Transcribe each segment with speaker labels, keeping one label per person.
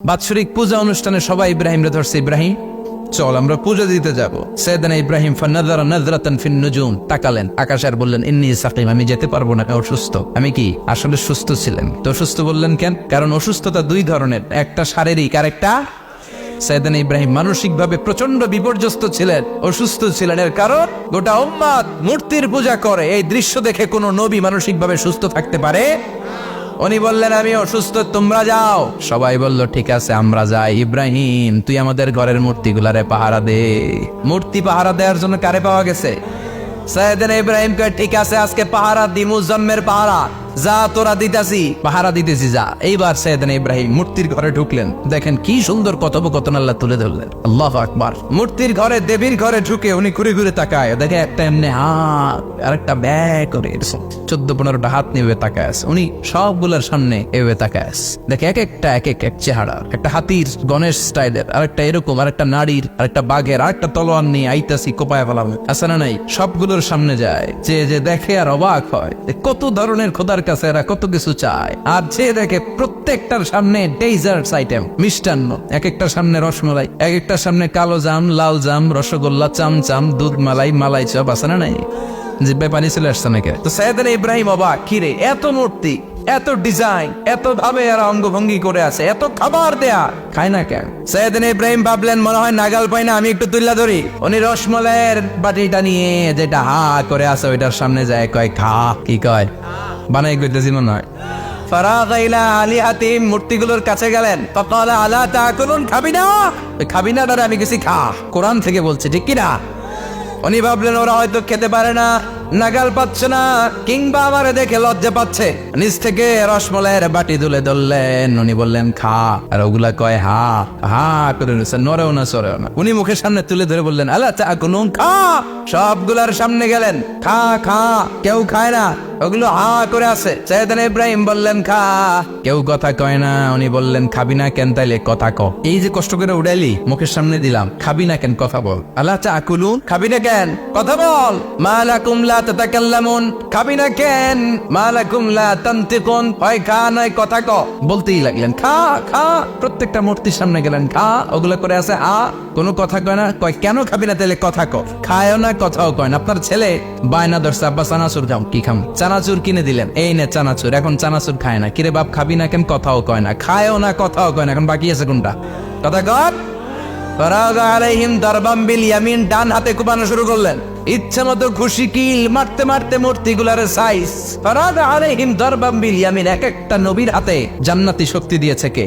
Speaker 1: বাৎসরিক পূজা অনুষ্ঠানে সবাই ইব্রাহিমরে ধরছে, ইব্রাহিম চল আমরা পূজা দিতে যাব। সাইয়েদনা ইব্রাহিম ফানাযারা নাযরাতান ফিন নুজুম, তাকালেন আকাশে আর বললেন ইন্নী সাকিম, আমি যেতে পারবো না, আমি অসুস্থ। আমি কি আসলে সুস্থ ছিলেন? তো অসুস্থ বললেন কেন? কারণ অসুস্থতা দুই ধরনের, একটা শারীরিক আর একটা সাইয়েদনা ইব্রাহিম মানসিকভাবে প্রচন্ড বিপর্যস্ত ছিলেন, অসুস্থ ছিলেন। এর কারণ গোটা উম্মাত মূর্তির পূজা করে, এই দৃশ্য দেখে কোনো নবী মানসিকভাবে সুস্থ থাকতে পারে? উনি বললেন আমি অসুস্থ, তোমরা যাও। সবাই বলল ঠিক আছে আমরা যাই। ইব্রাহিম তুই আমাদের ঘরের মূর্তিগুলারে পাহারা দে। মূর্তি পাহারা দেওয়ার জন্য কারে পাওয়া গেছে? সাইয়েদনা ইব্রাহিম কয় ঠিক আছে আজকে পাহারা দিমু, জন্মের পাহারা, যা তোরা দিতাছি, পাহারা দিতেছি যা। এইবার সাইয়েদনা ইব্রাহিম মূর্তির ঘরে ঢুকলেন। দেখেন কি সুন্দর কথোপকথন আল্লাহ তুলে ধরলেন। আল্লাহু আকবার। মূর্তির ঘরে, দেবীর ঘরে ঢুকে উনি ঘুরে ঘুরে তাকায়, দেখে একটা এমনি হাত আর একটা ব্যাগ করে 14-15টা হাত নিয়ে তাকায় আছে। উনি সবগুলোর সামনে এভাবে তাকায় আছে, দেখে এক একটা এক এক চেহারা, একটা হাতির গণেশ স্টাইলের, আরেকটা এরকম, আরেকটা নারীর, আরেকটা বাঘের, আরেকটা তলোয়ার নিয়ে আইতাছি কোপায় ফেলাম আছে না নাই। সবগুলোর সামনে যায়, যে দেখে আর অবাক হয় কত ধরনের খোদার কাছে এরা কত কিছু চায়। আর যে দেখে প্রত্যেকটার সামনে ডেজার্টস আইটেম, মিষ্টান্ন, এক একটার সামনে রসমালাই, এক একটার সামনে কালো জাম, লাল জাম, রসগোল্লা, চামচাম, দুধ মালাই, মালাই চপ আছে না নাই। জিব্বায় পানি চলে আসছে নাকি? তো সাইয়েদনা ইব্রাহিম অবাক, কিরে এত মূর্তি, এত ডিজাইন, এত ভাবে এরা অঙ্গভঙ্গি করে আছে, এত খাবার দেয়া, খায় না কেন? সাইয়েদনা ইব্রাহিম ভাবলেন মনে হয় নাগাল পাই না, আমি একটু তুল্লা ধরি। উনি রসমালাইয়ের বাটিটা নিয়ে যেটা হা করে আছে ওইটার সামনে যায়, কয় খা। কি কয়? বানাই কইতেছি মনে হয়। ফারাগা ইলা আলিহাতিহিম, মূর্তিগুলোর কাছে গেলেন। ফাকালা আলা তাকুলুন, খাবি না? খাবি না দাঁড়া, আমি কিছু খা। কোরআন থেকে বলছে, ঠিক কি না? উনি ভাবলেন ওরা হয়তো খেতে পারে না, নাগাল পাচ্ছে না, কিংবা আমারে দেখে লজ্জা পাচ্ছে। নিচ থেকে রসমলাইয়ের বাটি তুলে ধরলেন। উনি বললেন খা, আর ওগুলা কয় হা হা করে নিচ্ছে, নড়েও না সরেও না। উনি মুখের সামনে তুলে ধরে বললেন আলা তাকুলুন, খা। সবগুলার সামনে গেলেন, খা খা। কেউ খায় না, ওগুলো হা করে আছে। সাইয়েদনা ইব্রাহিম বললেন খা, কেউ কথা কয় না। উনি বললেন খাবি না কেন? তাইলে কথা ক। এই যে কষ্ট করে উড়াইলি, মুখের সামনে দিলাম, খাবি না কেন? কথা বল। আলা তাকুলুন, খাবি না কেন? কথা বল। মা লাকুম লা তাতাকাল্লামুন, খাবি না কেন? মা লাকুম লা তানতিকুন, হয় খা নয় কথা ক। বলতেই লাগলেন খা খা। প্রত্যেকটা মূর্তির সামনে গেলেন, খা। ওগুলো করে আছে আ, কোনো কথা কয় না। কয় কেন খাবি না? তাইলে কথা ক। খায়ও না, কথাও কয় না। আপনার ছেলে বায়না ধরছে, আব্বা চানাচুর খাও। কি খাম? চানাচুর কিনে দিলেন, এই নে চানাচুর। এখন চানাচুর খায় না। কিরে বাপ খাবি না কেন? কথাও কয় না। খায়ও না, কথাও কয় না। এখন বাকি আছে কোনটা? কথা কর। ফারাগা আলাইহিম দারবাম বিল ইয়ামিন, ডান হাতে কোপানো শুরু করলেন। ইচ্ছা মতো খুশি কিল মারতে মারতে মূর্তিগুলার সাইজ। ফারাগা আলাইহিম দারবাম বিল ইয়ামিন, এক একটা নবীর হাতে জান্নাতি শক্তি দিয়েছে কে?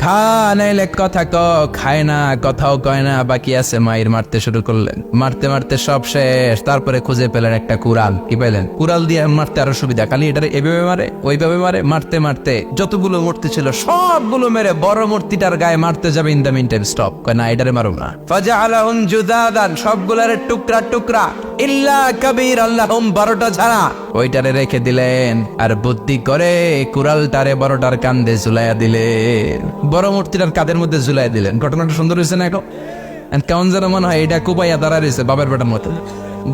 Speaker 1: খা নাইলে কথা ক। খায় না, কথাও কয় না, বাকি আছে মায়ের। মারতে শুরু করলেন, মারতে মারতে সব শেষ। তারপরে খুঁজে পেলেন একটা কুড়াল। কি পেলেন? কুড়াল দিয়ে মারতে আরো সুবিধা, খালি এটারে এভাবে মারে, ওইভাবে মারে। মারতে মারতে যতগুলো মূর্তি ছিল সবগুলো মেরে বড় মূর্তিটার গায়ে মারতে যাবে, in the meantime stop, কয় না এটারে মারুম না। ফাজআলাহুম জুদাদান, সবগুলারে টুকরা টুকরা, ইল্লা কাবীর আল্লাহুম, 12টা ছাড়া ওইটারে রেখে দিলেন। আর বুদ্ধি করে কুড়ালটারে বড়টার কান্দে ঝুলাইয়া দিলেন, বড় মূর্তিটার কাদের মধ্যে ঝুলাই দিলেন। ঘটনাটা সুন্দর হয়েছে না? এখন কেমন যেন মনে হয় এটা কুপাইয়া দাঁড়া রয়েছে বাবার বেটার মতো।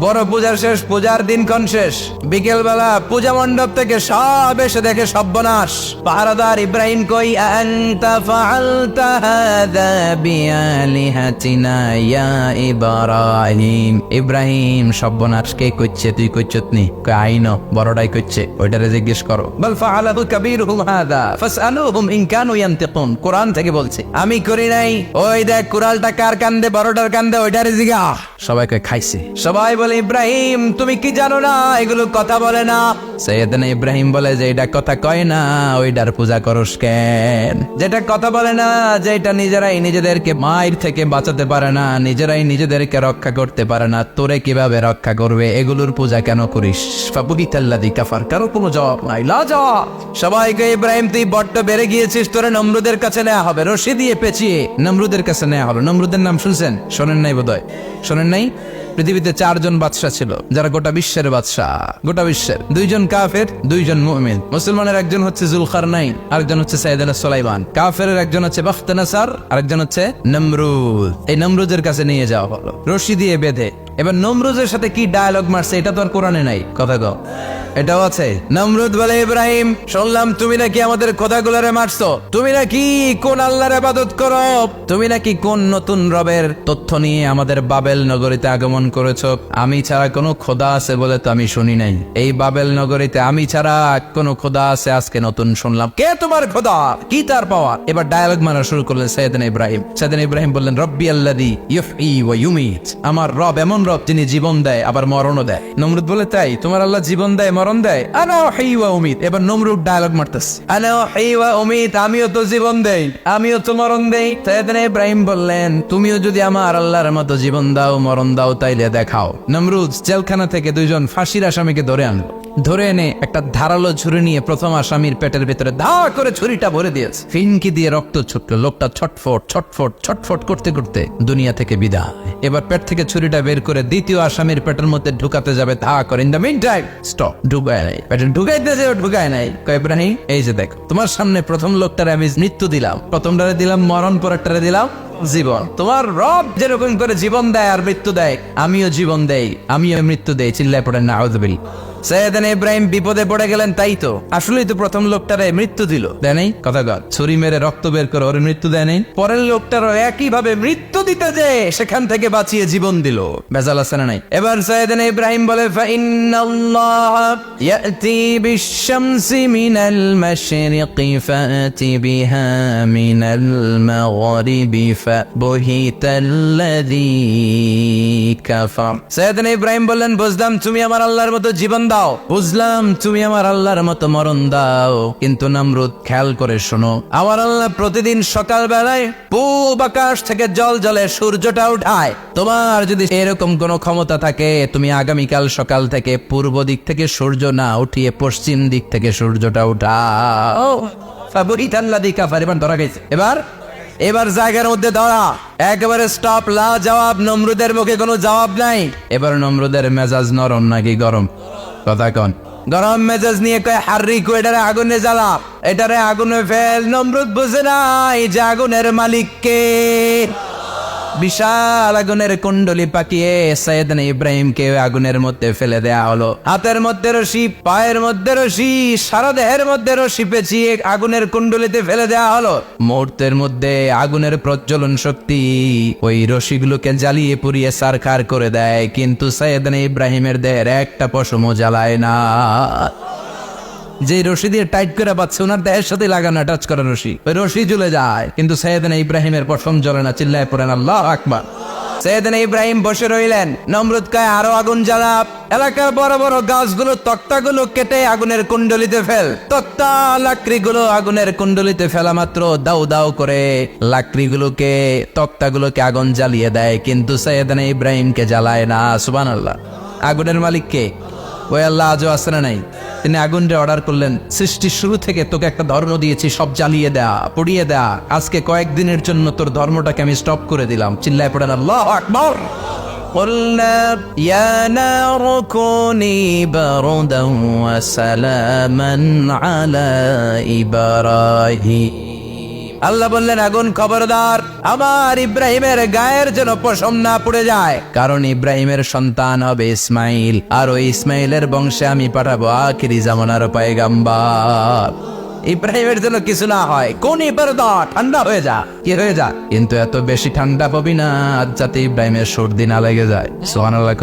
Speaker 1: বড় পূজার শেষ, পূজার দিনক্ষণ শেষ। বিকেল বেলা পূজা মণ্ডপ থেকে সব এসে দেখে সর্বনাশ। পাহারাদার ইব্রাহিম কই, আনতা ফাআলতা হাযা বিআলিহাতিনা ইয়া ইব্রাহিম। ইব্রাহিম সর্বনাশ কে কইছে? তুই কইছত নি? কই আইনো, বড়টাই কইছে, ওইটারে জিজ্ঞেস করো। বল ফাআলাহু কাবীরুহুম হাযা ফাসআলুহুম ইন কানু ইয়ানতিকুন, কোরআন থেকে বলছে, আমি করি নাই। ওই দেখ কুড়ালটা কার কান্দে, বড়টার কান্দে, ওইটারে জিগা। সবাই কই খাইছে। সবাই বলে ইব্রাহিম তুমি কি জানো না এগুলো কথা বলে না? সাইয়েদনা ইব্রাহিম বলে যে এটা কথা কয় না, ওইটার পূজা করস কেন? যেটা কথা বলে না, যেটা নিজেরাই নিজেদেরকে মায়ের থেকে বাঁচাতে পারে না, নিজেরাই নিজেদেরকে রক্ষা করতে পারে না, তোরে কিভাবে রক্ষা করবে? এগুলোর পূজা কেন করিস? ফাবুহিতাল্লাযী কাফার, কারো কোনো জবাব নাই, লাজা। সবাইকে ইব্রাহিম তুই বড্ড বেড়ে গিয়েছিস, তোরে নমরুদের কাছে নেওয়া হবে, রশি দিয়ে পেঁচিয়ে নমরুদের কাছে নেওয়া হবে। নমরুদের নাম শুনছেন? শোনেন নাই বোধহয়? শোনেন নাই? পৃথিবীতে 4 জন বাদশা ছিল, যারা গোটা বিশ্বের বাদশা। গোটা বিশ্বের 2 জন কাফের, 2 জন মুমিন। মুসলমানের একজন হচ্ছে জুলকারনাইন, আরেকজন হচ্ছে সাইয়েদনা সুলাইমান। কাফেরের একজন হচ্ছে বাখতানাসার, আরেকজন হচ্ছে নমরুদ। এই নমরুদের কাছে নিয়ে যাওয়া হলো রশি দিয়ে বেঁধে। এবার নমরুদের সাথে কি ডায়ালগ মারছে এটা তো আর কোরআনে নাই। কথা কও। এটাও আছে। নমরুদ বলে, ইব্রাহিম শুনলাম তুমি নাকি আমাদের খোদাগুলোরে মারছো, তুমি নাকি কোন আল্লাহর ইবাদত করো, তুমি নাকি কোন নতুন রবের তথ্য নিয়ে আমাদের বাবেল নগরীতে আগমন করেছো। আমি ছাড়া কোনো খোদা আছে বলে তো আমি শুনি নাই, এই বাবেল নগরীতে আমি ছাড়া কোনো খোদা আছে আজকে নতুন শুনলাম। কে তোমার খোদা, কি তার পাওয়ার? এবার ডায়ালগ মারা শুরু করলেন সাইয়েদনা ইব্রাহিম। সাইয়েদনা ইব্রাহিম বললেন, রব্বি আল্লাযী ইউহয়ী ওয়া ইউমীত, আমার রব এমন রব যিনি জীবন দেয় আবার মরণও দেয়। নমরুদ বলে, তাই তোমার আল্লাহ জীবন দেয় মরণ দেয়? আনা উহয়ী ওয়া উমীত। এবার নমরুদ ডায়ালগ মারতেছে, আনা উহয়ী ওয়া উমীত, আমিও তো জীবন দেই আমিও তো মরণ দেই। সাইয়েদনা ইব্রাহিম বললেন, তুমিও যদি আমার আল্লাহর মতো জীবন দাও মরণ দাও তাইলে দেখাও। নমরুদ জেলখানা থেকে দুইজন ফাঁসির আসামিকে ধরে আনলো। ধরে এনে একটা ধারালো ছুরি নিয়ে প্রথম আসামির পেটের ভিতরে ধা করে ছুরিটা ভরে দিয়েছে। ফিনকি দিয়ে রক্ত ছুটলো। লোকটা ছটফট ছটফট ছটফট করতে করতে দুনিয়া থেকে বিদায়। এবার পেট থেকে ছুরিটা বের করে দ্বিতীয় আসামির পেটের মধ্যে ঢুকাতে যাবে, ধা করে। In the meantime stop, ঢুকায় নাই। পেটে ঢুকাইতে যাবে, ঢুকায় নাই। কয়, ইব্রাহিম এই যে দেখো, তোমার সামনে প্রথম লোকটারে আমি মৃত্যু দিলাম, প্রথমটারে দিলাম মরণ, পরেরটারে দিলাম জীবন। তোমার রব যেরকম করে জীবন দেয় আর মৃত্যু দেয়, আমিও জীবন দেই আমিও মৃত্যু দেই। চিল্লায় পড়েন নাউযুবিল্লাহ। সাইয়েদনা ইব্রাহিম বিপদে পড়ে গেলেন। তাই তো, আসলেই তো প্রথম লোকটারে মৃত্যু দিল, দেয় নাই? কথা কর, ছুরি মেরে রক্ত বের করে ওর মৃত্যু দেয় নাই? পরের লোকটারও একই ভাবে মৃত্যু দিতে যে সেখান থেকে বাঁচিয়ে জীবন দিল। বেজাল আছে না নাই? এবার সাইয়েদনা ইব্রাহিম বলে, ফাইন্নাল্লাহ ইয়াতি বিশ-শামসি মিনাল মাশরিকি ফাতি বিহা মিনাল মাগরিবি ফাবহিতাল্লাযী কাফার। সাইয়েদনা ইব্রাহিম বললেন, বুঝলাম তুমি আমার আল্লাহর মতো জীবন দাও, বুঝলাম তুমি আমার আল্লাহর মতো মরণ দাও, কিন্তু নমরুদ খেয়াল করে শোনো, আমার আল্লাহ প্রতিদিন সকাল বেলায় পূব আকাশ থেকে জল জলে সূর্যটা উঠায়। তোমার যদি এরকম কোনো ক্ষমতা থাকে, তুমি আগামীকাল সকাল থেকে পূর্ব দিক থেকে সূর্য না উঠিয়ে পশ্চিম দিক থেকে সূর্যটা উঠাও। ফাবহিতাল্লাযী কাফার। এবার ধরা গেছে। এবার জায়গার মধ্যে ধরা, একেবারে স্টপ, লা জবাব। নমরুদের মুখে কোনো জবাব নাই। এবার নমরুদের মেজাজ নরম নাকি গরম? কথা কন। গরম মেজাজ নিয়ে কয়, হাররিকু, এটারে আগুনে জ্বালা, এটারে আগুনে ফেল। নমরুদ বুঝে নাই যে আগুনের মালিক কে। বিশাল আগুনের কুণ্ডলি পাকিয়ে সাইয়েদনা ইব্রাহিমকে আগুনের মধ্যে ফেলে দেয়া হলো। হাতের মধ্যে রশি, পায়ের মধ্যে রশি, সারা দেহের মধ্যে রশি পেঁচিয়ে আগুনের কুণ্ডলিতে ফেলে দেয়া হলো। মুহূর্তের মধ্যে আগুনের প্রজ্বলন শক্তি ওই রশিগুলোকে জ্বালিয়ে পুড়িয়ে সারখার করে দেয়, কিন্তু সাইয়েদনা ইব্রাহিমের দেহের একটা পশমও জ্বালায় না। যে রশি দিয়ে টাইট করে পাচ্ছে, ওনার দেহের সাথে লাগানো টাচ করা রশি, ওই রশি জ্বলে যায়, কিন্তু সাইয়েদনা ইব্রাহিমের পশম জ্বলে না। চিল্লায় পড়েন আল্লাহু আকবার। সাইয়েদনা ইব্রাহিম বসে রইলেন। নমরুদ কয়, আরো আগুন জ্বালা, এলাকার বড় বড় গাছগুলো, তক্তাগুলো কেটে আগুনের কুণ্ডলিতে ফেল। তক্তা লাকড়িগুলো আগুনের কুণ্ডলিতে ফেলা মাত্র দাউ দাউ করে লাকড়িগুলোকে, তক্তাগুলোকে আগুন জ্বালিয়ে দেয়, কিন্তু সাইয়েদনা ইব্রাহিমকে জ্বালায় না। সুবহানাল্লাহ। আগুনের মালিক কে? ওই আল্লাহ আজও আছে না নাই? তিনি আগুনরে অর্ডার করলেন, সৃষ্টির শুরু থেকে তোকে একটা ধর্ম দিয়েছি, সব জ্বালিয়ে দেয়া, পুড়িয়ে দেয়া, আজকে কয়েকদিনের জন্য তোর ধর্মটাকে আমি স্টপ করে দিলাম। চিল্লায় পড়েন আল্লাহু আকবার। قُلْنَا يَا نَارُ كُونِي بَرْدًا وَسَلَامًا عَلَى إِبْرَاهِيمَ। আল্লাহ বললেন, আগুন খবরদার, আমার ইব্রাহিমের গায়ের যেন পশম না পুড়ে যায়, কারণ ইব্রাহিমের সন্তান হবে ইসমাইল, আর ওই ইসমাইলের বংশে আমি পাঠাবো আখিরি জামানার পয়গম্বর। ইব্রাহিমের জন্য কিছু না হয়, কোন ইবারদা, ঠান্ডা হয়ে যা, কি হয়ে যা, কিন্তু এত বেশি ঠান্ডা পাবি না যাতে ইব্রাহিমের সর্দি না লেগে যায়। সুবহানাল্লাহ।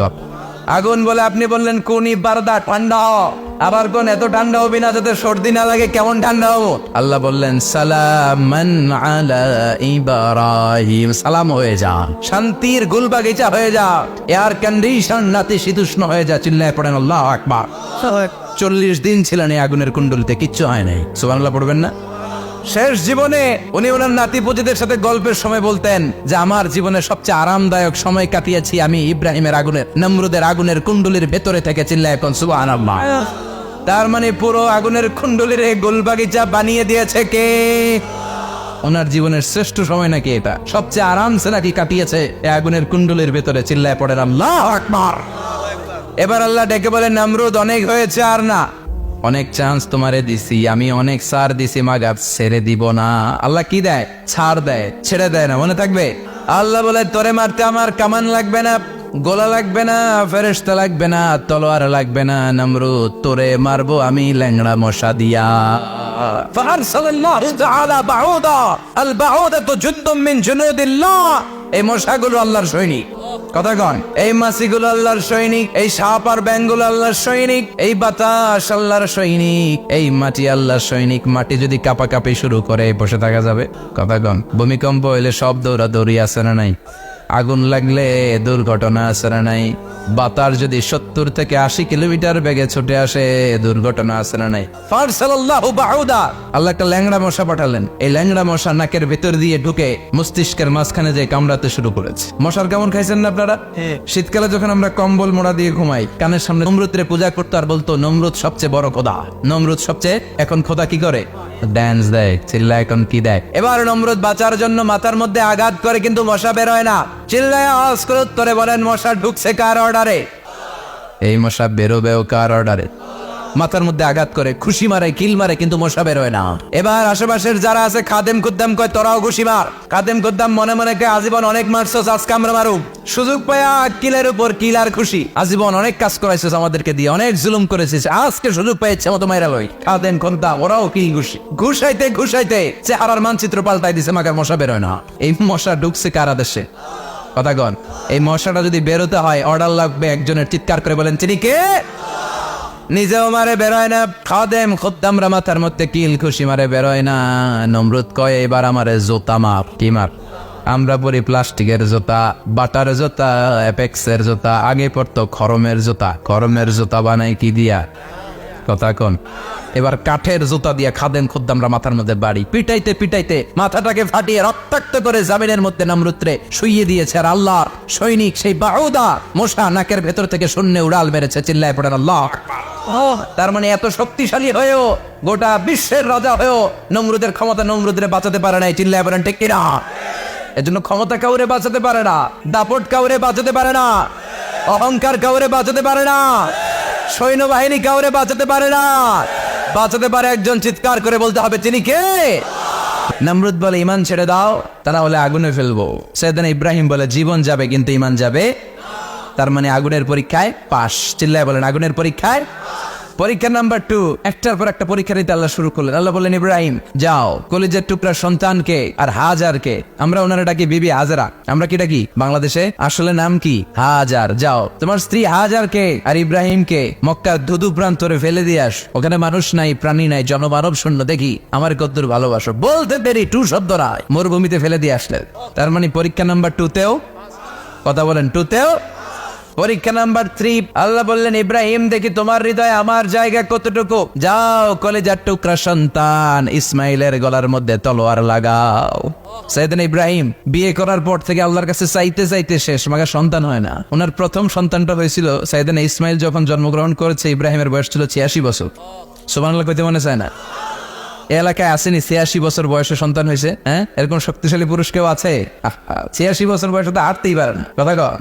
Speaker 1: আগুন বলে, আপনি বললেন কোন ইবারদা, ঠান্ডা হ, আবার কোন এত ঠান্ডা হবি না যাতে সর্দি না লাগে, কেমন ঠান্ডা হবো? আল্লাহ বললেন, সালামান আলা ইব্রাহিম, সালাম হয়ে যা, শান্তির গুলবাগিচা হয়ে যা, এয়ার কন্ডিশন নাতিশীতোষ্ণ হয়ে যা। চিল্লায় পড়েন আল্লাহু আকবার। 40 দিন ছিলেন এই আগুনের কুণ্ডলিতে, কিচ্ছু হয় নাই। সুবহানাল্লাহ পড়বেন না? শেষ জীবনে উনি ওনার নাতিপুতিদের সাথে গল্পের সময় বলতেন যে আমার জীবনের সবচেয়ে আরামদায়ক সময় কাটিয়েছি আমি ইব্রাহিমের আগুনের, নমরুদের আগুনের কুণ্ডলির ভেতরে থেকে। চিল্লায় এখন সুবহানাল্লাহ। তার মানে পুরো আগুনের কুণ্ডলির গোলবাগিচা বানিয়ে দিয়েছে কে? ওনার জীবনের শ্রেষ্ঠ সময় নাকি এটা, সবচেয়ে আরামসে নাকি কাটিয়েছে এই আগুনের কুণ্ডলির ভেতরে। চিল্লায় পড়েন আল্লাহু আকবার। এবার আল্লাহ ডেকে বলেন, নমরুদ অনেক হয়েছে, আর না, অনেক চান্স তোমারে দিছি, আমি অনেক ছাড় দিছি, মাগার ছেড়ে দিব না। আল্লাহ কি দেয়? ছাড় দেয়, ছেড়ে দেয় না। মনে থাকবে, আল্লাহ বলে, তোরে মারতে আমার কামান লাগবে না, গোলা লাগবে না, ফেরেশতা লাগবে না, তলোয়ার লাগবে না, নমরুদ তোরে মারবো আমি ল্যাংড়া মশা দিয়া। ফারসালাল্লাহু তাআলা বাউদা, আল বাউদাতু জুনদুম মিন জুনুদিল্লাহ। এই মশাগুলো আল্লাহর সৈনিক। কথা কন, এই মাছিগুলো আল্লাহর সৈনিক, এই সাপ আর ব্যাঙগুলো আল্লাহর সৈনিক, এই বাতাস আল্লাহর সৈনিক, এই মাটি আল্লাহর সৈনিক। মাটি যদি কাঁপাকাঁপি শুরু করে বসে থাকা যাবে? কথা কন, ভূমিকম্প হইলে সব দৌড়াদৌড়ি আছে না নাই? আগুন লাগলে দুর্ঘটনা আছে না নাই? বাতাস যদি 70 থেকে 80 কিলোমিটার বেগে ছুটে আসে দুর্ঘটনা আছে না নাই? ফারসালাল্লাহু বাউদা, আল্লাহ একটা ল্যাংড়া মশা পাঠালেন। এই ল্যাংড়া মশা নাকের ভেতর দিয়ে ঢুকে মস্তিষ্কের মাঝখানে যে কামড়াতে শুরু করেছে। মশার কেমন খাইছেন না আপনারা? শীতকালে যখন আমরা কম্বল মোড়া দিয়ে ঘুমাই, কানের সামনে নমরুদরে পূজা করতো আর বলতো নমরুদ সবচেয়ে বড় খোদা, নমরুদ সবচেয়ে। এখন খোদা কি করে? ড্যান্স দেয়, চিল্লা এখন কি দেয়? এবার নমরুদ বাঁচার জন্য মাথার মধ্যে আঘাত করে, কিন্তু মশা বের হয় না। চিল্লায় আওয়াজ করে উত্তরে বলেন, মশা ঢুকছে কার অর্ডারে? এই মশা বেরোবেও কার অর্ডারে? মাথার মধ্যে আঘাত করে, খুশি মারে, কিল মারে, কিন্তু মশা বের হয় না। এবার আশেপাশের যারা আছে খাদেম খুদ্দাম কয় তোরাও খুশি মার। খাদেম খুদ্দাম মনে মনে কয় আজীবন অনেক মারছস, আজকে আমরা মারুক। সুযোগ পায়া কিলের উপর কিল আর খুশি। আজীবন অনেক কাজ করাইছিস আমাদেরকে দিয়ে, অনেক জুলুম করেছিস, আজকে সুযোগ পাই ইচ্ছে মতো মাইরা লই। খাদেম খুদ্দাম ওরাও কিল খুশি। ঘুষাইতে ঘুষাইতে চেহারার মানচিত্র পাল্টাই দিছে, মাগার মশা বের হয় না। এই মশা ঢুকছে কার আদেশে? কথা কন, এই মশাটা যদি বেরোতে হয় অর্ডার লাগবে একজনের। চিৎকার করে বলেন, চিনি কে? নিজেও মারে বেরোয় না, খাদেম খুদ্দামরা মাথার মধ্যে কিল খুশি মারে বেরোয় না। নমরুদ কয় এবার আমারে জোতা মার। কি মার? আমরা পরি প্লাস্টিকের জুতা, বাটার জুতা, অ্যাপেক্সের জুতা, আগে পড়তো খরমের জুতা। খরমের জুতা বানাই কি দিয়া? কথা কন। এবার কাঠের জুতা দিয়া খাদেম খুদ্দামরা মাথার মধ্যে বাড়ি পিটাইতে পিটাইতে মাথাটাকে ফাটিয়ে রক্তাক্ত করে জামিনের মধ্যে নমরুদরে শুইয়ে দিয়েছে। আর আল্লাহর সৈনিক সেই বাউদা মশা নাকের ভেতর থেকে শূন্যে উড়াল মেরেছে। চিল্লায় পড়েন আল্লাহ। তার মানে এত শক্তিশালী হয়েও, গোটা বিশ্বের রাজা হয়েও নমরুদের ক্ষমতা নমরুদরে বাঁচাতে পারে নাই। চিল্লায় পড়েন ঠিক কিনা? এজন্য ক্ষমতা কাউরে বাঁচাতে পারে না, দাপট কাউরে বাঁচাতে পারে না, অহংকার কাউরে বাঁচাতে পারে না, সৈন্যবাহিনী কাউরে বাঁচাতে পারে না। বাঁচাতে পারে একজন। চিৎকার করে বলতে হবে, তিনি কে? নমরুদ বলে ইমান ছেড়ে দাও, তা না হলে আগুনে ফেলবো। সাইয়েদনা ইব্রাহিম বলে জীবন যাবে কিন্তু ইমান যাবে। তার মানে আগুনের পরীক্ষায় পাস। চিল্লায় বলেন আগুনের পরীক্ষায়। পরীক্ষা নাম্বার 2, একটার পর একটা পরীক্ষা দিতে আল্লাহ শুরু করলেন। আল্লাহ বললেন, ইব্রাহিম যাও, কলিজার টুকরা সন্তানকে আর হাজারকে, আমরা ওনারা ডাকি বিবি হাজারা, আমরা কি ডাকি বাংলাদেশে? আসলে নাম কি? হাজার। যাও তোমার স্ত্রী হাজারকে আর ইব্রাহিমকে মক্কার ধুধু প্রান্তরে ফেলে দিয়ে আস। ওখানে মানুষ নাই, প্রাণী নাই, জনমানব শূন্য। দেখি আমার কদ্দুর ভালোবাসো। বলতে দেরি, 2 শব্দ নয়, মরুভূমিতে ফেলে দিয়ে আসলেন। তার মানে পরীক্ষা নাম্বার 2তেও, কথা বলেন, 2তেও। পরীক্ষা নাম্বার 3, আল্লাহ বললেন, ইব্রাহিম দেখি তোমার হৃদয়ে আমার জায়গা কতটুকু। যাও কলিজার টুকরা সন্তান ইসমাইলের গলার মধ্যে তলোয়ার লাগাও। সাইয়েদনা ইব্রাহিম বিয়ে করার পর থেকে আল্লাহর কাছে চাইতে চাইতে শেষ, মাগা সন্তান হয় না। ওনার প্রথম সন্তানটা হয়েছিল সাইয়েদনা ইসমাইল যখন জন্মগ্রহণ করেছে। ইব্রাহিমের বয়স ছিল 86 বছর। সুবহানাল্লাহ কইতে মনে চায় না? এলাকায় আসেনি 86 বছর বয়সে সন্তান হয়েছে? হ্যাঁ, এরকম শক্তিশালী পুরুষ কেউ আছে? 86 বছর বয়সে তো হাঁটতেই পারে না। কথা কর।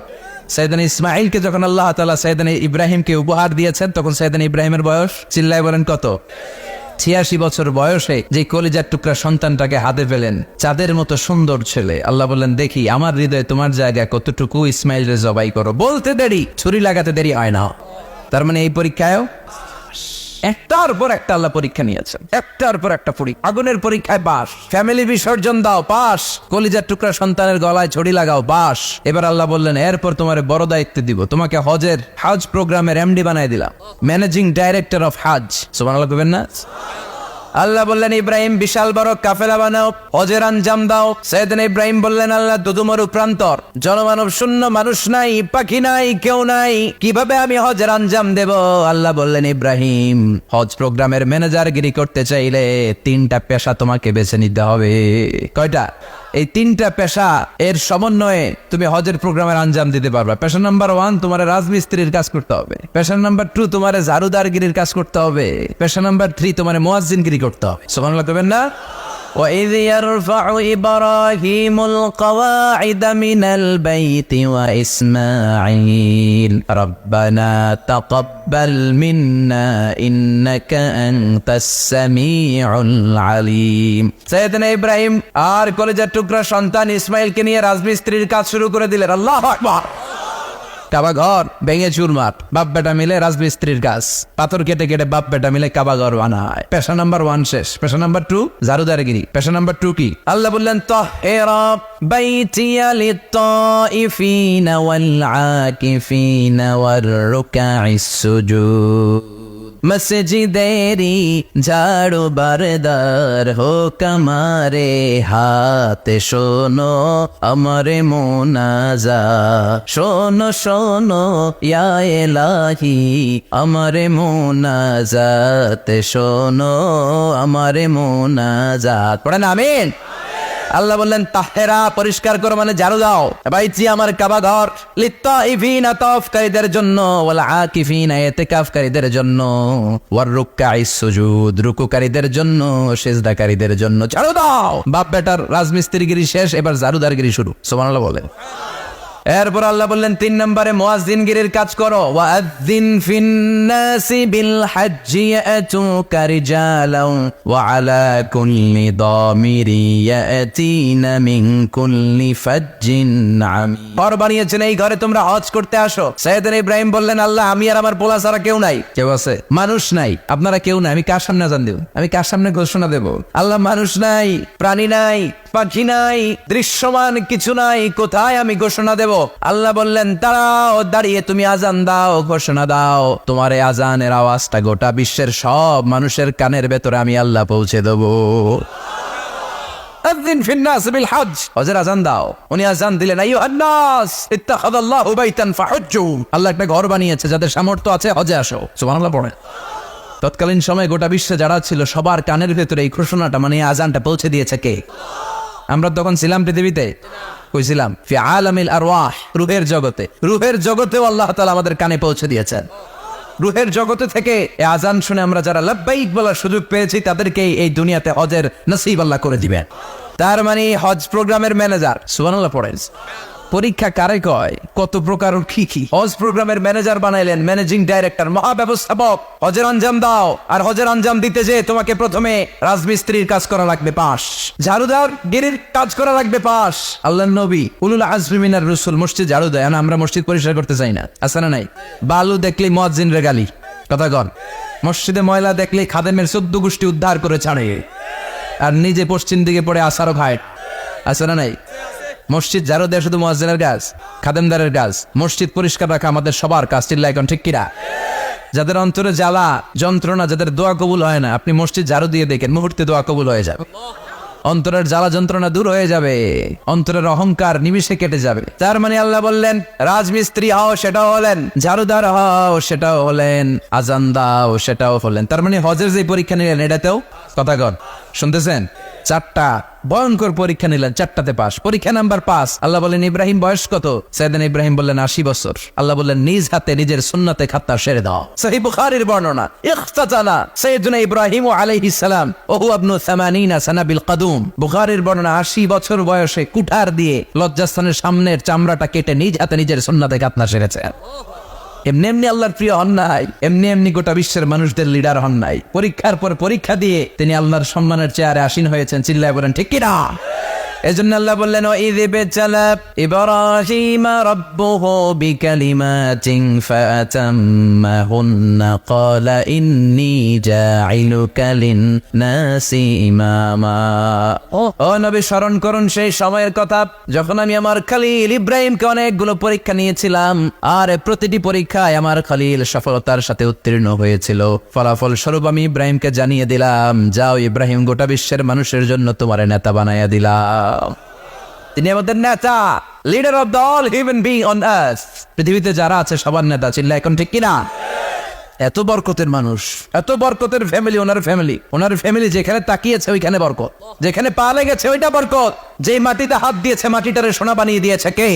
Speaker 1: সাইয়েদনা ইসমাইলকে যখন আল্লাহ তাআলা সাইয়েদনা ইব্রাহিমকে উপহার দিয়েছেন, তখন সাইয়েদনা ইব্রাহিমের বয়স, চিল্লায় বলেন কত? 86 বছর বয়সে যে কলিজার টুকরা সন্তানটাকে হাতে পেলেন, চাঁদের মতো সুন্দর ছেলে। আল্লাহ বললেন, দেখি আমার হৃদয়ে তোমার জায়গা কতটুকু, ইসমাইলরে জবাই করো। বলতে দেরি, ছুরি লাগাতে দেরি হয় না। তার মানে এই পরীক্ষায়ও একটার পর একটা আল্লাহ পরীক্ষা নিয়েছেন, একটার পর একটা পরীক্ষা। আগুনের পরীক্ষায় পাস, ফ্যামিলি বিসর্জন দাও পাস, কলিজার টুকরা সন্তানের গলায় ছড়ি লাগাও পাস। এবার আল্লাহ বললেন, এরপর তোমার বড় দায়িত্ব দিব, তোমাকে হজ প্রোগ্রামের এমডি বানাই দিলাম, ম্যানেজিং ডাইরেক্টর অফ হজ। সুবহানাল্লাহ কইবেন না? আল্লাহ বললেন, ইব্রাহিম বিশাল বড় কাফেলা বানাও, হজের আঞ্জাম দাও। সাইয়েদনা ইব্রাহিম বললেন, আল্লাহ দুদুমরু প্রান্তর, জনমানব শূন্য, মানুষ নাই, পাখি নাই, কেউ নাই, কিভাবে আমি হজের আঞ্জাম দেব? আল্লাহ বললেন, ইব্রাহিম হজ প্রোগ্রামের ম্যানেজারগিরি করতে চাইলে 3টা পেশা তোমাকে বেছে নিতে হবে। কয়টা? এই 3টা পেশা এর সমন্বয়ে তুমি হজের প্রোগ্রামের আঞ্জাম দিতে পারবে। পেশা নাম্বার 1 তোমার রাজমিস্ত্রির কাজ করতে হবে। পেশা নাম্বার 2 তোমার ঝাড়ুদারগিরির কাজ করতে হবে। পেশা নাম্বার 3 তোমার মুয়াজ্জিনগিরি করতে হবে। সুবহানাল্লাহ কইবেন না? وَإِذْ يَرْفَعُ إِبْرَاهِيمُ الْقَوَاعِدَ مِنَ الْبَيْتِ وَإِسْمَاعِيلُ رَبَّنَا تَقَبَّلْ مِنَّا إِنَّكَ أَنْتَ السَّمِيعُ الْعَلِيمُ। সাইয়েদনা ইব্রাহিম আর কলিজার টুকরা সন্তান ইসমাইলকে নিয়ে রাজমিস্ত্রির কাজ শুরু করে দিলেন। আল্লাহু আকবার। কাবা ঘর ভেঙে চুরমার, বাপ বেটা মিলে রাজমিস্ত্রির কাজ, পাথর কেটে কেটে বাপ বেটা মিলে কাবা ঘর বানায়। পেশা নাম্বার 1 শেষ। পেশা নাম্বার 2 ঝাড়ুদারগিরি। পেশা নাম্বার 2 কি? আল্লাহ বললেন তাহহিরা বাইতিয়া লিত-তাইফিনা ওয়াল আকিফিনা ওয়ার রুকাইস সুজুদ। মসজিদেরি ঝাড়ু বারদার হোক আমারে হাতে, শোনো আমারে মোনাজাত, শোনো শোনো ইয়া ইলাহি আমারে মোনাজাত, শোনো আমারে মোনাজাত। পড়েন আমিন। আল্লাহ বললেন তাহেরা পরিষ্কার করো মানে ঝাড়ু দাও, বাইতি আমার কাবা ঘর, লিত্তাইফিনা তাওয়াফকারীদের জন্য, ওয়াল আকিফিনা ইতিকাফকারীদের জন্য, ওয়ার রুকআইস সুজুদ রুকুকারীদের জন্য, সিজদাকারীদের জন্য ঝাড়ু দাও। বাপ বেটার রাজমিস্ত্রিগিরি শেষ, এবার ঝাড়ুদারগিরি শুরু। সুবহানাল্লাহ বলেন। এরপর আল্লাহ বললেন 3 নম্বরে মুয়াজ্জিনগিরির কাজ করো। ওয়াআযিন ফিন-নাসি বিল হাজ্জি ইয়াতুকা রিজালান ওয়া আলা কুল্লি দামিরি ইয়াতিনা মিন কুল্লি ফাজ্জিন আমিক। ঘর বানিয়েছেন, এই ঘরে তোমরা হজ করতে আসো। সাইয়েদনা ইব্রাহিম বললেন আল্লাহ আমি আর আমার পোলা ছাড়া কেউ নাই। কেউ আছে? মানুষ নাই, আপনারা কেউ নাই, আমি কার সামনে আযান দেব? আমি কার সামনে ঘোষণা দেব? আল্লাহ মানুষ নাই, প্রাণী নাই, পাখি নাই, দৃশ্যমান কিছু নাই, কোথায় আমি ঘোষণা দেব? আল্লাহ বললেন দাঁড়াও, দাঁড়িয়ে তুমি আজান দাও, ঘোষণা দাও। তোমার এই আজানের আওয়াজটা গোটা বিশ্বের সব মানুষের কানের ভেতরে আমি আল্লাহ পৌঁছে দেবো। আযিন ফিন-নাস বিল হজ, হজের আজান দাও। উনি আজান দিলেন আইয়ুহান নাস ইত্তাখাযাল্লাহু বাইতান ফাহুজ্জু। আল্লাহ একটা ঘর বানিয়েছে, যাদের সামর্থ্য আছে হজে আসো। সুবহানাল্লাহ পড়ে। তৎকালীন সময়ে গোটা বিশ্বে যারা ছিল সবার কানের ভেতরে এই ঘোষণাটা মানে আজানটা পৌঁছে দিয়েছে কে? আমরা তখন ছিলাম পৃথিবীতে, কইছিলাম ফি আলামিল আরওয়াহ, রূহের জগতে। রূহের জগতেও আল্লাহ তাআলা আমাদের কানে পৌঁছে দিয়েছেন। রূহের জগতে থেকে এই আজান শুনে আমরা যারা লাব্বাইক বলার সুযোগ পেয়েছি তাদেরকে এই দুনিয়াতে হজের নসিব আল্লাহ করে দিবেন। তার মানে হজ প্রোগ্রামের ম্যানেজার। সুবহানাল্লাহ পড়েন। পরীক্ষা কারে কয়? কত প্রকার কি কি। হজ প্রোগ্রামের ম্যানেজার বানাইলেন, ম্যানেজিং ডাইরেক্টর, মহাব্যবস্থাপক। হজের আঞ্জাম দাও, আর হজের আঞ্জাম দিতে যে তোমাকে প্রথমে রাজমিস্ত্রির কাজ করা লাগবে 5, ঝাড়ুদার গিরির কাজ করা লাগবে 5। আল্লাহর নবী উলুল আজমি মিনার রাসূল মসজিদ ঝাড়ু দেয় না, আমরা মসজিদ পরিষ্কার করতে চাই না, আছে না নাই? বালু দেখলেই মুয়াজ্জিনের গালি, কথা কন। মসজিদে ময়লা দেখলেই খাদেমের 14 গোষ্ঠী উদ্ধার করে ছাড়ে, আর নিজে পশ্চিম দিকে পড়ে আসারও খায়, আছে না নাই? মসজিদ ঝাড়ু দেওয়া শুধু মুয়াজ্জিনের কাজ, খাদেমদারের কাজ। মসজিদ পরিষ্কার রাখা আমাদের সবার কাজ। চিল্লায় এখন ঠিক কিনা? যাদের অন্তরে জ্বালা যন্ত্রণা, যাদের দোয়া কবুল হয় না, আপনি মসজিদ ঝাড়ু দিয়ে দেখেন মুহূর্তে দোয়া কবুল হয়ে যাবে। অন্তরের জ্বালা যন্ত্রণা দূর হয়ে যাবে, অন্তরের অহংকার নিমিষে কেটে যাবে। তার মানে আল্লাহ বললেন রাজমিস্ত্রি হও, সেটাও হলেন, ঝাড়ুদার হও, সেটাও হলেন, আজান দাও, সেটাও হলেন। তার মানে হজের যে পরীক্ষা নিলেন এটাতেও, কথা কন, শুনতেছেন? 4টা ভয়ঙ্কর পরীক্ষা নিলেন, 4টাতে পাস। পরীক্ষা নাম্বার 5। আল্লাহ বললেন ইব্রাহিম বয়স কত? সাইয়েদনা ইব্রাহিম বললেন 80 বছর। আল্লাহ বললেন নিজ হাতে নিজের সুন্নতে খাতনা সেরে দাও। সহিহ বুখারীর বর্ণনা, ইখতাতানা সাইয়েদনা ইব্রাহিম আলাইহিস সালাম ওয়া হুয়া ইবনু 80 সানা বিল কদুম। বুখারীর বর্ণনা 80 বছর বয়সে কুঠার দিয়ে লজ্জাস্থানের সামনের চামড়াটা কেটে নিজ হাতে নিজের সুন্নতে খাতনা সেরেছে। এমনি এমনি আল্লাহর প্রিয় হন নাই, এমনি এমনি গোটা বিশ্বের মানুষদের লিডার হন নাই। পরীক্ষার পর পরীক্ষা দিয়ে তিনি আল্লাহর সম্মানের চেয়ারে আসীন হয়েছেন। চিল্লায় বলেন ঠিক কিনা? এজন্য আল্লাহ বললেন ওয়াইয ইবতালা ইব্রাহিম রাব্বুহু বিকালিমাতিন ফাতাম্মাহুন্না ক্বালা ইন্নী জাইলুকা লিন-নাসি ইমামা। ও নবী স্মরণ করুন সেই সময়ের কথা যখন আমি আমার খলিল ইব্রাহিমকে অনেকগুলো পরীক্ষা নিয়েছিলাম, আর প্রতিটি পরীক্ষায় আমার খলিল সফলতার সাথে উত্তীর্ণ হয়েছিল। ফলাফল স্বরূপ আমি ইব্রাহিমকে জানিয়ে দিলাম, যাও ইব্রাহিম, গোটা বিশ্বের মানুষের জন্য তোমার নেতা বানাইয়া দিলাম। তিনি আমাদের নেতা, leader of the all human being on earth. পৃথিবীতে যারা আছে সবার নেতা। চিল্লা এখন ঠিক কিনা? এত বরকতের মানুষ, এত বরকতের ফ্যামিলি, ওনার ফ্যামিলি যেখানে তাকিয়েছে ওইখানে বরকত, যেখানে পা লেগেছে ওইটা বরকত, যেই মাটিতে হাত দিয়েছে মাটিটারে সোনা বানিয়ে দিয়েছে কে?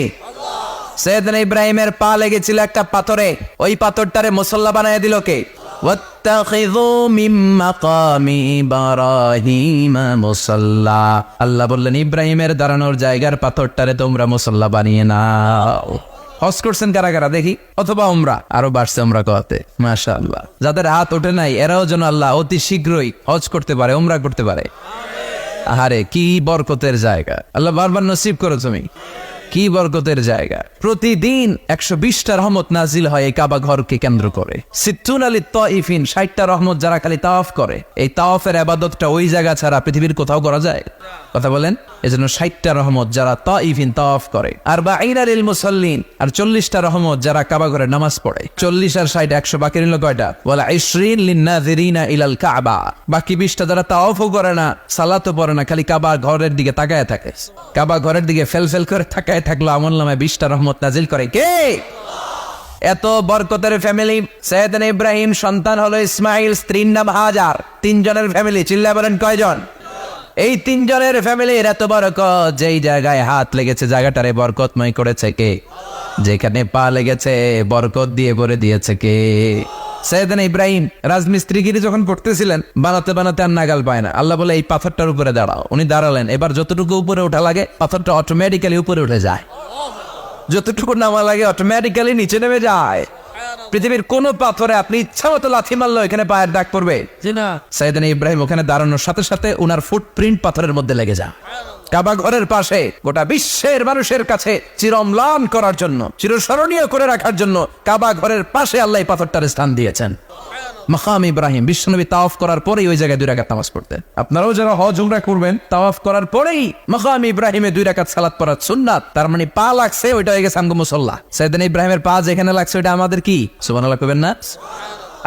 Speaker 1: সাইয়েদনা ইব্রাহিমের পা লেগেছিল একটা পাথরে, ওই পাথরটারে মুসল্লা বানিয়ে দিল কে? ওয়াত্তাখিযু মিন মাকামি ইব্রাহিম মুসাল্লা। আল্লাহ বললেন ইব্রাহিমের দাঁড়ানোর জায়গার পাথরটারে তোমরা মুসল্লা বানিয়ে নাও। হজ করছেন কারা কারা দেখি, অথবা উমরা, আরো বাড়ছে উমরা করতে, মাশাআল্লাহ। যাদের হাত ওঠে নাই এরাও যেন আল্লাহ অতি শীঘ্রই হজ করতে পারে, উমরা করতে পারে। আহারে কি বরকতের জায়গা, আল্লাহ বারবার নসিব করো তুমি। কি বরকতের জায়গা। প্রতিদিন 120টা রহমত নাজিল হয় এই কাবা ঘরকে কেন্দ্র করে। সিত্তুন আলী তাইফিন, 60টা রহমত যারা খালি তাওয়াফ করে। এই তাওয়াফের ইবাদতটা ওই জায়গা ছাড়া পৃথিবীর কোথাও করা যায়? কথা বলেন। এজন্য 60টা রহমত যারা তাইফিন তাওয়াফ করে, আর বাঈনা লিল মুসাল্লিন, আর 40টা রহমত যারা কাবা ঘরে নামাজ পড়ে। 40 আর 60 100, বাকি রইল কয়টা? ওয়ালা 20 লিন-নাযিরিনা ইলাল কাবা। বাকি 20টা যারা তাওয়াফও করে না, সালাতও পড়ে না, খালি কাবা ঘরের দিকে তাকায় থাকে। কাবা ঘরের দিকে ফেল করে তাকায় থাকলো, আমলনামায় 20টা রহমত নাজিল করে কে? এত বরকতের ফ্যামিলি। সাইয়েদনা ইব্রাহিম সন্তান হলো ইসমাইল, স্ত্রীর নাম হাজার। 3 জনের ফ্যামিলি। চিল্লা বলেন কয়জন? এই 3 জনের ফ্যামিলির এত বরকত, যেই জায়গায় হাত লেগেছে জায়গাটারে বরকতময় করেছে কে? যেখানে পা লেগেছে বরকত দিয়ে ভরে দিয়েছে কে? সাইয়েদনা ইব্রাহিম রাজমিস্ত্রিগিরি যখন করতেছিলেন, বানাতে বানাতে আর নাগাল পায় না। আল্লাহ বলে এই পাথরটার উপরে দাঁড়াও। উনি দাঁড়ালেন। এবার যতটুকু উপরে ওঠা লাগে পাথরটা অটোমেটিক্যালি উপরে উঠে যায়, যতটুকু নামা লাগে অটোমেটিক্যালি নিচে নেমে যায়। পৃথিবীর কোন পাথরে আপনি ইচ্ছা মতো লাথি মারলো এখানে পায়ের দাগ পড়বে না। সাইয়েদনা ইব্রাহিম ওখানে দাঁড়ানোর সাথে সাথে উনার ফুটপ্রিন্ট পাথরের মধ্যে লেগে যায়। কাবা ঘরের পাশে গোটা বিশ্বের মানুষের কাছে চিরম্লান করার জন্য, চিরস্মরণীয় করে রাখার জন্য কাবা ঘরের পাশে আল্লাহ এই পাথরটার স্থান দিয়েছেন। মাকাম ইব্রাহিম। বিশ্বনবী তাওয়াফ করার পরেই ওই জায়গায় 2 রাকাত নামাজ পড়তেন। আপনারাও যারা হজ উমরা করবেন, তাওয়াফ করার পরেই মাকাম ইব্রাহিমে 2 রাকাত সালাত পড়া সুন্নাত। তার মানে পা লাগছে, ওইটা হয়ে গেছে আমগো মুসাল্লা। সাইয়েদনা ইব্রাহিমের পা যেখানে লাগছে ওইটা আমাদের কি? সুবহানাল্লাহ কইবেন না?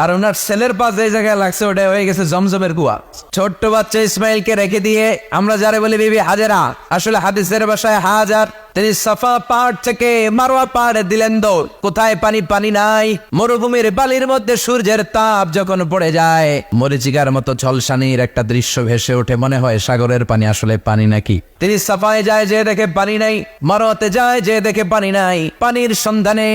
Speaker 1: আর ওনার ছেলের পা যে জায়গায় লাগছে ওটা হয়ে গেছে জমজমের কুয়া। ছোট্ট বাচ্চা ইসমাইলকে রেখে দিয়ে আমরা যারা বলি বিবি হাজেরা, আসলে হাদিসের ভাষায় হাজার, তিনি সাফা পাহাড় থেকে মারওয়া পাহাড়ে দিলেন দৌড়। কোথায় পানি? পানি নাই। মরুভূমির বালির মধ্যে সূর্যের তাপ যখন পড়ে যায়, মরিচিকার মতো ঝলসানির একটা দৃশ্য ভেসে ওঠে, মনে হয় সাগরের পানি, আসলে পানি নাকি। তিনি সাফায় যায়, যে দেখে পানি নাই। মারওয়াতে যায়, যে দেখে পানি নাই। পানির সন্ধানে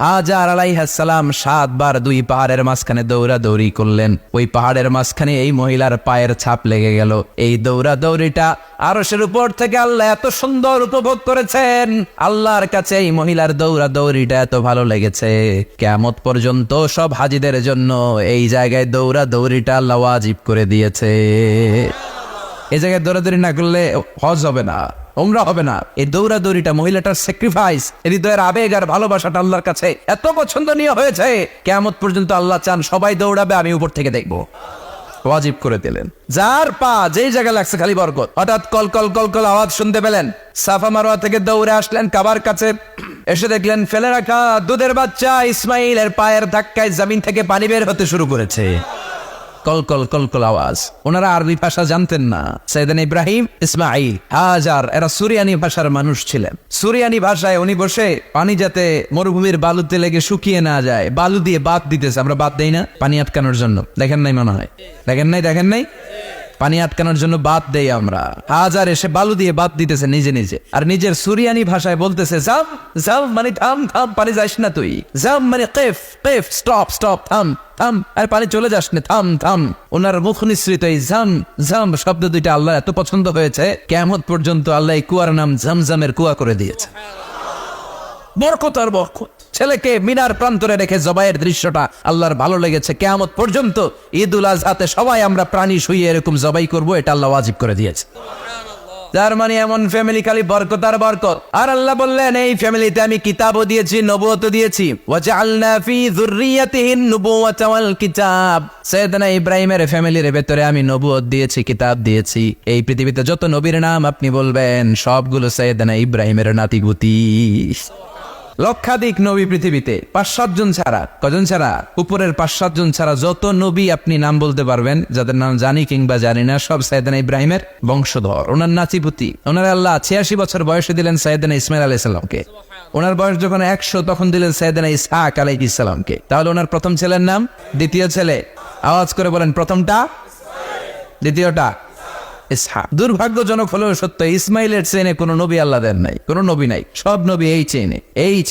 Speaker 1: হাজার আলাইহিস সালাম 7 বার 2 পাহাড়ের মাঝখানে দৌড়াদৌড়ি করলেন। ওই পাহাড়ের মাঝখানে এই মহিলার পায়ের ছাপ লেগে গেল। এই দৌড়াদৌড়িটা আরশের উপর থেকে আল্লাহ এত সুন্দর উপভোগ করেছেন। আল্লাহর কাছে এই মহিলার দৌড়াদৌড়িটা এত ভালো লেগেছে, কিয়ামত পর্যন্ত সব হাজিদের জন্য এই জায়গায় দৌড়াদৌড়িটা আল্লাহ ওয়াজিব করে দিয়েছে। এই জায়গায় দৌড়াদৌড়ি না করলে হজ হবে না, উমরা হবে না। এই দৌড়াদৌড়িটা, মহিলাটার স্যাক্রিফাইস, হৃদয়ের আবেগ আর ভালোবাসাটা আল্লাহর কাছে এত পছন্দনীয় হয়েছে, কিয়ামত পর্যন্ত আল্লাহ চান সবাই দৌড়াবে, আমি উপর থেকে দেখবো। ওয়াজিব করে দিলেন। যার পা যেই জায়গায় লাগছে খালি বরকত। হঠাৎ কল কল কল কল আওয়াজ শুনতে পেলেন। সাফা মারওয়া থেকে দৌড়ে আসলেন কাবার কাছে। এসে দেখলেন ফেলে রাখা দুধের বাচ্চা ইসমাইলের পায়ের ধাক্কায় জমিন থেকে পানি বের হতে শুরু করেছে। কল কল কল কল আওয়াজ। ওনারা আরবি ভাষা জানতেন না। সাইয়েদনা ইব্রাহিম, ইসমাইল, হাজার এরা সুরিয়ানি ভাষার মানুষ ছিলেন। সুরিয়ানি ভাষায় উনি বসে পানি যাতে মরুভূমির বালুতে লেগে শুকিয়ে না যায়, বালু দিয়ে বাঁধ দিতেছে। আমরা বাঁধ দেই না পানি আটকানোর জন্য? দেখেন নাই মনে হয়? দেখেন নাই? পানি আটকানোর জন্য বাদ দেই আমরা। হাজার এসে বালু দিয়ে বাদ দিতেছে নিজে নিজে, আর নিজের সুরিয়ানি ভাষায় বলতেছে জাম জাম, মানে থাম থাম, পানি যাস না তুই। জাম মানে কেফ কেফ, স্টপ স্টপ, থাম থাম, আর পানি চলে যাস না, থাম থাম। ওনার মুখ নিঃসৃত এই জাম জাম শব্দ দুইটা আল্লাহ এত পছন্দ হয়েছে, কিয়ামত পর্যন্ত আল্লাহ এই কুয়ার নাম জামজামের কুয়া করে দিয়েছে। বরকত আর বরকত। ছেলেকে মিনার প্রান্তরে রেখে জবাইয়ের দৃশ্যটা আল্লাহর ভালো লেগেছে। কিয়ামত পর্যন্ত ঈদুল আজহাতে সবাই আমরা প্রাণী শুইয়ে এরকম জবাই করব, এটা আল্লাহ ওয়াজিব করে দিয়েছে। তার মানে এমন ফ্যামিলি খালি বরকত আর বরকত। আর আল্লাহ বললেন এই ফ্যামিলিতে আমি কিতাবও দিয়েছি, নবুয়তও দিয়েছি। ওয়াজআলনা ফি যুররিয়াতিহিন নুবুওয়াতা ওয়াল কিতাব। সাইয়েদনা ইব্রাহিমের ফ্যামিলির ভেতরে আমি নবুয়ত দিয়েছি, কিতাব দিয়েছি। এই পৃথিবীতে যত নবীর নাম আপনি বলবেন সবগুলো সাইয়েদনা ইব্রাহিমের নাতিগুতি। লক্ষাধিক নবী পৃথিবীতে, 5-7 জন ছাড়া। কজন ছাড়া? উপরের 5-7 জন ছাড়া যত নবী আপনি নাম বলতে পারবেন, যাদের নাম জানি কিংবা জানি না, সব সাইয়েদনা ইব্রাহিমের বংশধর, ওনার নাতিপুতি। ওনার আল্লাহ 86 বছর বয়সে দিলেন সাইয়েদনা ইসমাইল আলাইহিস সালামকে। ওনার বয়স যখন 100 তখন দিলেন সাইয়েদনা ইসহাক আলাইহিস সালামকে। তাহলে ওনার প্রথম ছেলের নাম? দ্বিতীয় ছেলে আওয়াজ করে বলেন, প্রথমটা, দ্বিতীয়টা ইসহাক। দুর্ভাগ্যজনক হলেও সত্য, ইসমাইলের চেনে কোনো নবী আল্লাহ দেন নাই, কোনো নবী নাই। সব নবী এই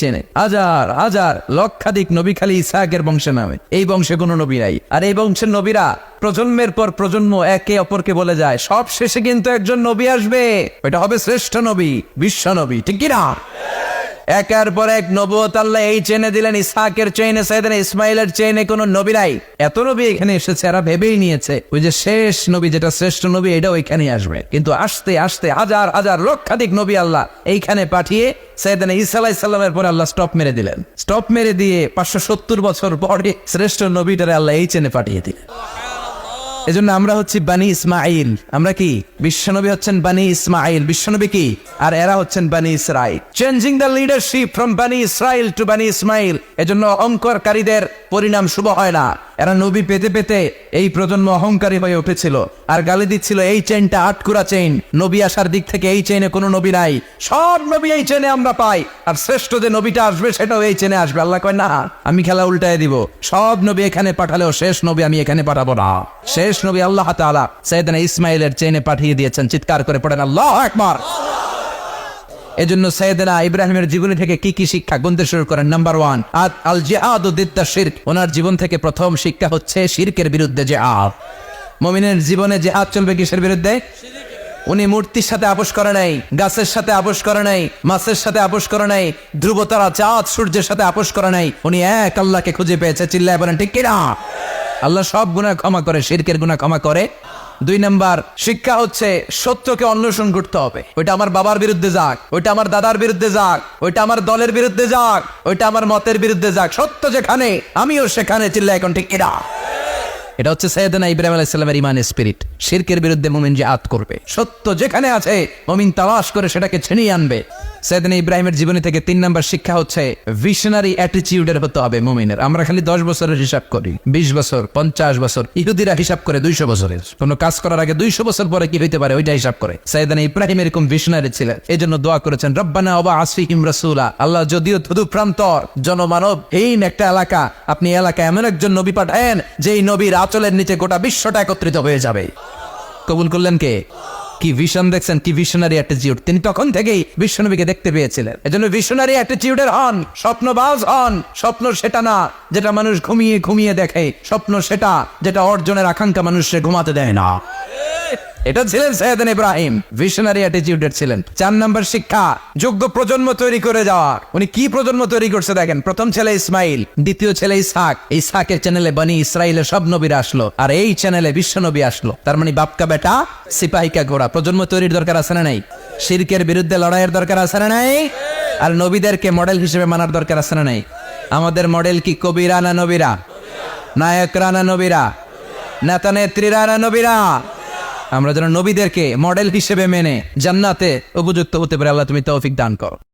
Speaker 1: চেনে হাজার হাজার লক্ষাধিক নবী খালি ইসহাকের বংশে নামে। এই বংশে কোনো নবী নাই। আর এই বংশের নবীরা প্রজন্মের পর প্রজন্ম একে অপরকে বলে যায়, সব শেষে কিন্তু একজন নবী আসবে, ওইটা হবে শ্রেষ্ঠ নবী, বিশ্ব নবী, ঠিক কিনা? একের পর এক নবুয়ত আল্লাহ এই চেনে দিলেন। ইসহাকের চেইনে, সাইয়েদনা ইসমাইলের চেইনে কোনো নবী নাই। এত নবী এখানে এসেছে, এরা ভেবেই নিয়েছে ওই যে শেষ নবী, যেটা শ্রেষ্ঠ নবী, এটা ওইখানে আসবে। কিন্তু আস্তে আস্তে হাজার হাজার লক্ষাধিক নবী আল্লাহ এইখানে পাঠিয়ে সাইয়েদনা ঈসা আলাইহিস সালামের পরে আল্লাহ স্টপ মেরে দিলেন। স্টপ মেরে দিয়ে 570 বছর পরে শ্রেষ্ঠ নবীটারে আল্লাহ এই চেনে পাঠিয়ে দিলেন। এজন্য আমরা হচ্ছি বানি ইসমাইল। আমরা কি? বিশ্বনবী হচ্ছেন বানি ইসমাইল, বিশ্বনবী কি? আর এরা হচ্ছেন বানি Israil. Changing the leadership from বানি ইসরাইল টু বানি ইসমাইল। এজন্য অহংকারীদের পরিণাম শুভ হয় না। এরা নবী পেতে পেতে এই প্রজন্ম অহংকারী হয়ে উঠেছিল আর গালি দিচ্ছিল এই চেইনটা আটকুরা চেইন, নবী আসার দিক থেকে এই চেইনে কোনো নবী নাই, সব নবী এই চেইনে আমরা পাই, আর শ্রেষ্ঠ যে নবীটা আসবে সেটাও এই চেইনে আসবে। আল্লাহ কয় না, আমি খেলা উল্টায় দিব, সব নবী এখানে পাঠালেও শেষ নবী আমি এখানে পাঠাবো না। শেষ নবী আল্লাহ তাআলা সাইয়েদনা ইসমাইলের চেইনে পাঠিয়ে দিয়েছেন। চিৎকার করে পড়েন আল্লাহু আকবার। এজন্য সাইয়েদনা ইব্রাহিমের জীবনী থেকে কি কি শিক্ষা গুনতে শুরু করেন? নাম্বার 1, আল জিহাদু দিদ্দা শিরক। ওনার জীবন থেকে প্রথম শিক্ষা হচ্ছে শিরকের বিরুদ্ধে জিহাদ। মুমিনের জীবনে জিহাদ চলবে কিসের বিরুদ্ধে? উনি মূর্তির সাথে আপোষ করে নাই, গাছের সাথে আপোষ করে নাই, মাছের সাথে আপোষ করে নাই, ধ্রুবতারা, চাঁদ, সূর্যের সাথে আপোষ করে নাই। উনি এক আল্লাহকে খুঁজে পেয়েছে। চিল্লায় বলেন ঠিক কিনা? আল্লাহ সব গুনাহ ক্ষমা করে, শিরকের গুনাহ ক্ষমা করে। 2 নাম্বার শিক্ষা হচ্ছে সত্যকে অন্বেষণ করতে হবে। ওইটা আমার বাবার বিরুদ্ধে যাক, ওইটা আমার দাদার বিরুদ্ধে যাক, ওইটা আমার দলের বিরুদ্ধে যাক, ওইটা আমার মতের বিরুদ্ধে যাক, সত্য যেখানে আমিও সেখানে। চিল্লা এখন ঠিক কিনা? এটা হচ্ছে সাইয়েদনা ইব্রাহিম আলাইহিস সালামের ইমানের স্পিরিট। শিরকের বিরুদ্ধে মুমিন জিহাদ করবে। সত্য যেখানে আছে মুমিন তালাশ করে সেটাকে ছিনিয়ে আনবে। সাইয়েদনা ইব্রাহিমের জীবনী থেকে 3 নাম্বার শিক্ষা হচ্ছে ভিশনারি অ্যাটিটিউডের হতে হবে মুমিনের। আমরা খালি 10 বছরের হিসাব করি, 20 বছর, 50 বছর। ইহুদিরা হিসাব করে 200 বছরের। কোনো কাজ করার আগে 200 বছর পরে কি হইতে পারে ওইটা হিসাব করে। সাইয়েদনা ইব্রাহিম এরকম ভিশনারি ছিলেন। এজন্য দোয়া করেছেন, রব্বানা ওয়াবআস ফীহিম রাসূলা। আল্লাহ যদিও ধুধু প্রান্তর জনমানবহীন একটা এলাকা, আপনি এলাকায় এমন একজন নবী পাঠায়েন যেই নবীর আঁচলের নিচে গোটা বিশ্বটা একত্রিত হয়ে যাবে। কবুল করলেন কে? কি ভিশন দেখছেন, কি ভিশনারি অ্যাটিটিউড। তিনি তখন থেকেই বিশ্বনবীকে দেখতে পেয়েছিলেন। এজন্য ভিশনারি অ্যাটিটিউডের হন, স্বপ্নবাজ হন। স্বপ্ন সেটা না যেটা মানুষ ঘুমিয়ে ঘুমিয়ে দেখে, স্বপ্ন সেটা যেটা অর্জনের আকাঙ্ক্ষা মানুষকে ঘুমাতে দেয় না। এটা ছিলেন সাইয়েদনা ইব্রাহিম, ভিশনারি অ্যাটিটিউডের ছিলেন। 4 নাম্বার শিক্ষা, যোগ্য প্রজন্ম তৈরি করে যাওয়া। উনি কি প্রজন্ম তৈরি করছে দেখেন। প্রথম ছেলে ইসমাইল, দ্বিতীয় ছেলে ইসহাক। ইসহাকের চ্যানেলে বনি ইসরাইলের সব নবীরা আসলো, আর এই চ্যানেলে বিশ্ব নবী আসলো। তার মানে বাপকা বেটা সিপাহিকা ঘোড়া। প্রজন্ম তৈরির দরকার আছে না নাই? শিরকের বিরুদ্ধে লড়াইয়ের দরকার আছে না নাই? আর নবীদেরকে মডেল হিসেবে মানার দরকার আছে না নাই? আমাদের মডেল কি কবিরা না নবীরা? নায়করা না নবীরা? নেতা নেত্রীরা না নবীরা? আমরা যেন নবীদেরকে মডেল হিসেবে মেনে জান্নাতে উপযুক্ত হতে পারে। আল্লাহ তুমি তৌফিক দান করো।